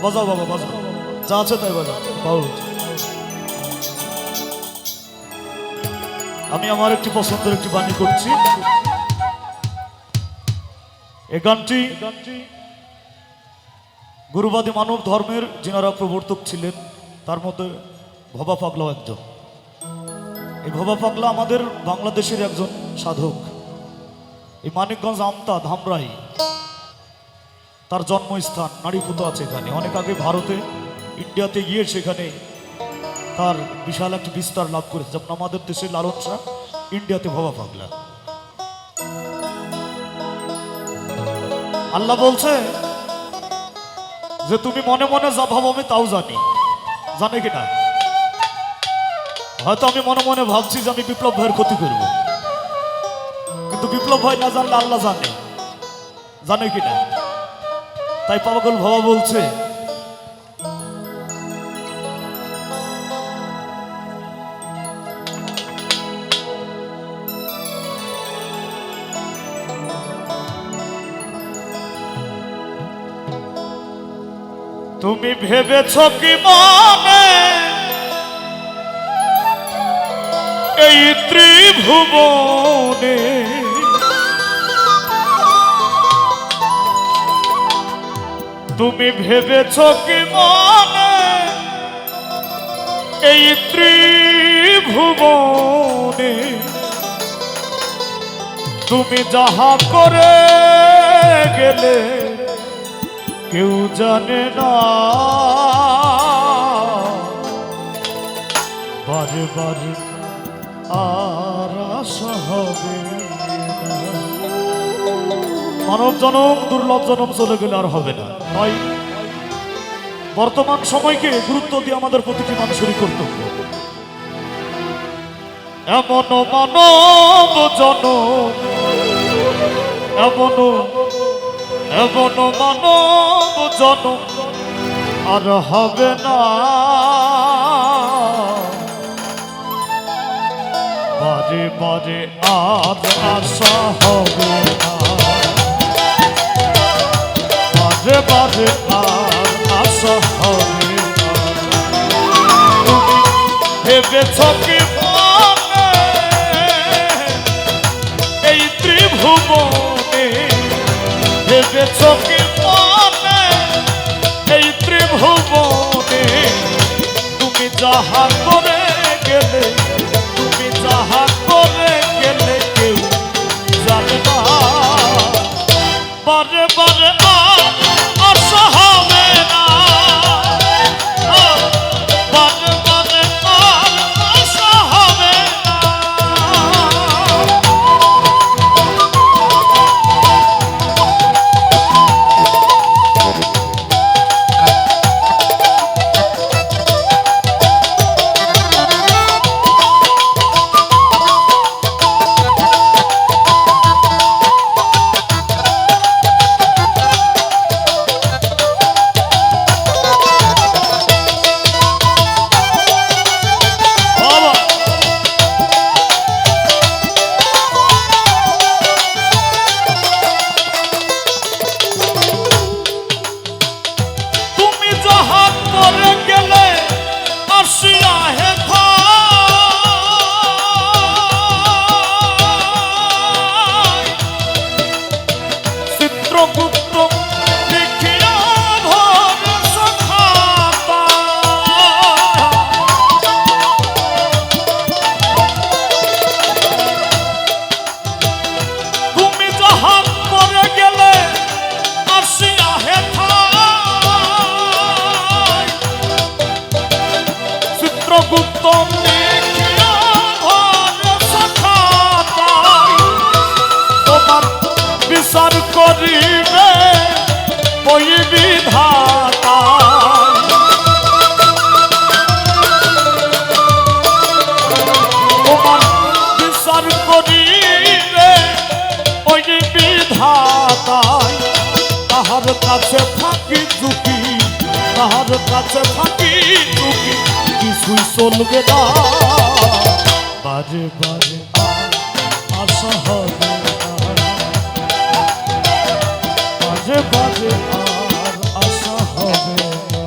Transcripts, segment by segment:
বাজাও বাবা বাজাও, যা আছে তাই বাজাও বাউল। আমি আমার একটি পছন্দের একটি বাণী করছি। এই গানটি গুরুবাদী মানব ধর্মের যিনারা প্রবর্তক ছিলেন তার মধ্যে ভবা পাগলাও একজন। এই ভবা পাগলা আমাদের বাংলাদেশের একজন সাধক। এই মানিকগঞ্জ আমতা ধামরাই তার জন্মস্থান, নারীপুত আছে এখানে। অনেক আগে ভারতে ইন্ডিয়াতে গিয়ে সেখানে তার বিশাল একটি বিস্তার লাভ করেছে, যেমন আমাদের দেশের লালন শাহ ইন্ডিয়াতে ভবা পাগলা। আল্লাহ বলছে যে তুমি মনে মনে যা ভাবো আমি তাও জানি, জানে কিনা? হয়তো আমি মনে মনে ভাবছি যে আমি বিপ্লব ভাইয়ের ক্ষতি করব, কিন্তু বিপ্লব ভাই না জানলে আল্লাহ জানে, জানে কিনা? তাই পাগল ভাবা বলছে তুমি ভেবেছ কি মনে এই ত্রিভুবনে তুমি ভেবেছ কি মনে এই ত্রিভুবনে তুমি যাহা করে গেলে কেউ জানে না, বারে বারে আর আশা হবে না। মানব জনম দুর্লভ জনম চলে গেলে আর হবে না। তাই বর্তমান সময়কে গুরুত্ব দিয়ে আমাদের প্রতিটি মানুষেরই কর্তব্য। এমন মানব জনম, এমন মানব জনম আর হবে না, বারে বারে আর আশা হবে না, বারে বারে আর আশা হবে না। তুমি ভেবেছ কি মনে এই ত্রিভুবনে, ভেবেছ কি মনে এই ত্রিভুবনে তুমি যাহা করে গেলে, তুমি যাহা করে গেলে কেউ জানে না, বারে বারে আর আশা হবে না, বারে বারে আর আশা হবে না। তোমার বিচার করিবে ওই বিধাতা, তোমার বিচার করিবে ওই বিধাতা। তাহার কাছে ফাঁকি ঝুঁকি, তাহার কাছে ফাঁকি ঝুঁকি কিছুই চলবে না, বারে বারে আশা হবে না, বারে বারে আর আশা হবে না।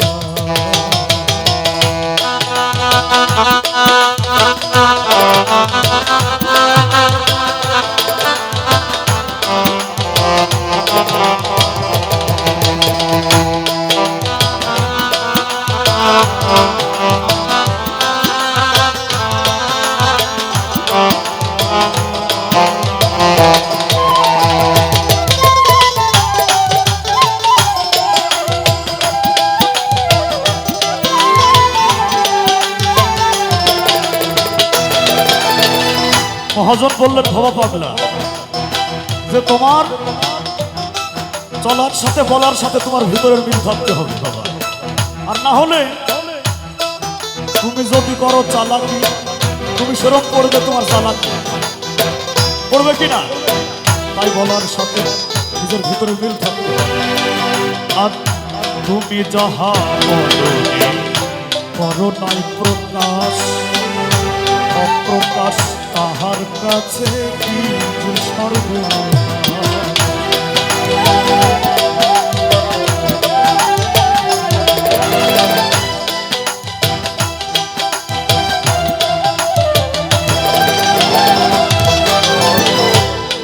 মহাজন বললেন ভবা পাগলা যে তোমার চলার সাথে বলার সাথে তোমার ভিতরের মিল থাকতে হবে বাবা, আর না হলে তুমি যদি করো চালাকি তুমি সেরকম করবে, তোমার চালাকি করবে কিনা, তাই বলার সাথে নিজের ভিতরে মিল থাকতে হবে। আর তুমি যাহা করো নাই প্রকাশ, অপ্রকাশ তাহার কাছে কি সর্বনাশ।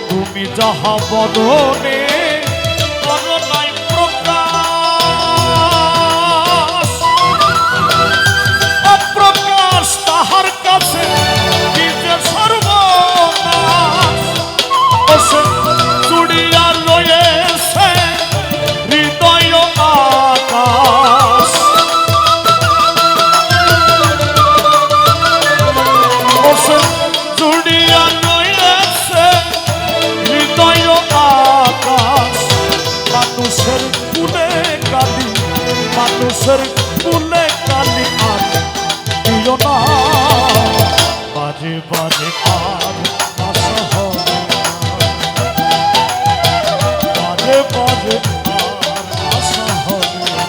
তুমি যাহা বদনে করো নাই প্রকাশ, অপ্রকাশ তাহার কাছে কি যে সর্বনাশ। চুড়িয়া লয়েছে হৃদয় আকাশ, চুড়িয়া লয়েছে হৃদয় আকাশ। মানুষের কুলে কালি, মানুষের কুলে কালি আর দিও না, বাজে বাজে আর আশা হবে না, বাজে বাজে আর আশা হবে না।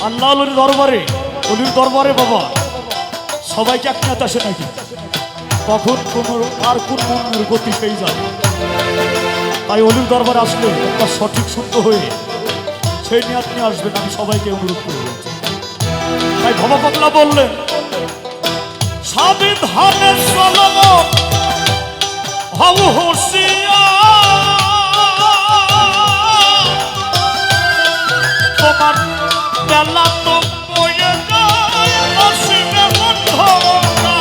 আল্লাহ অলির দরবারে, অলির দরবারে বাবা সবাইকে এক নিয়ত আসে নাকি, কখন কোন আর কোন মনের গতি পেয়ে যায়। তাই অলির দরবারে আসলে একটা সঠিক শুদ্ধ হয়ে সেই নিয়ত নিয়ে আসবেন, আমি সবাইকে অনুরোধ করে বলছি। তাই ভবা পাগলা বললেন সাবিধানে চলবো হও হুঁশিয়ার, তোমার বেলা তো বয়ে যায় নসিবে বন্ধনা।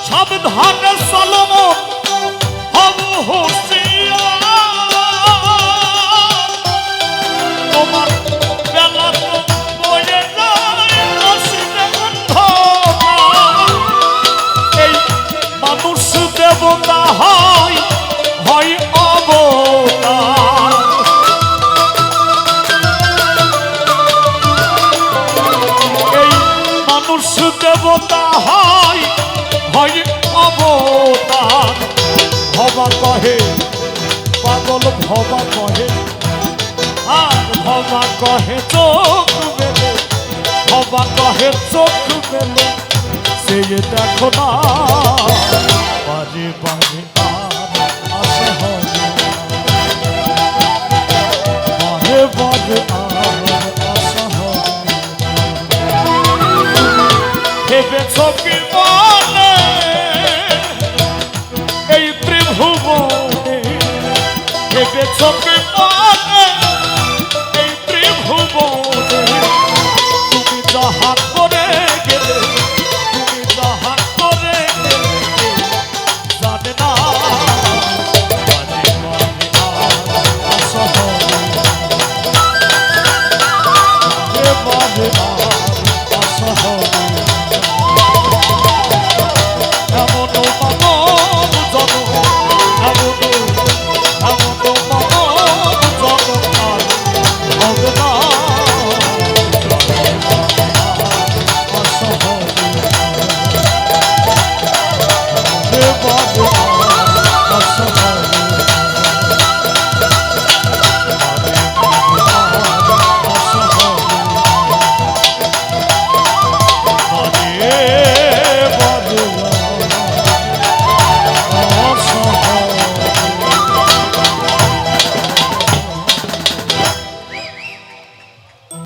সাবধানে চলবো হব হুঁশিয়ার, তোমার বেলা তো বয়ে যায় নসিবে বন্ধনা। এই মানুষ দেবতা হয় হয় অবতার, এই মানুষ দেবতা হয় হয় অবতার। ভবা কহে পাগল ভবা কহে, আর ভবা কহে চোখ মেলে, ভবা কহে চোখ মেলে, সে দেখো না বাজে বাজে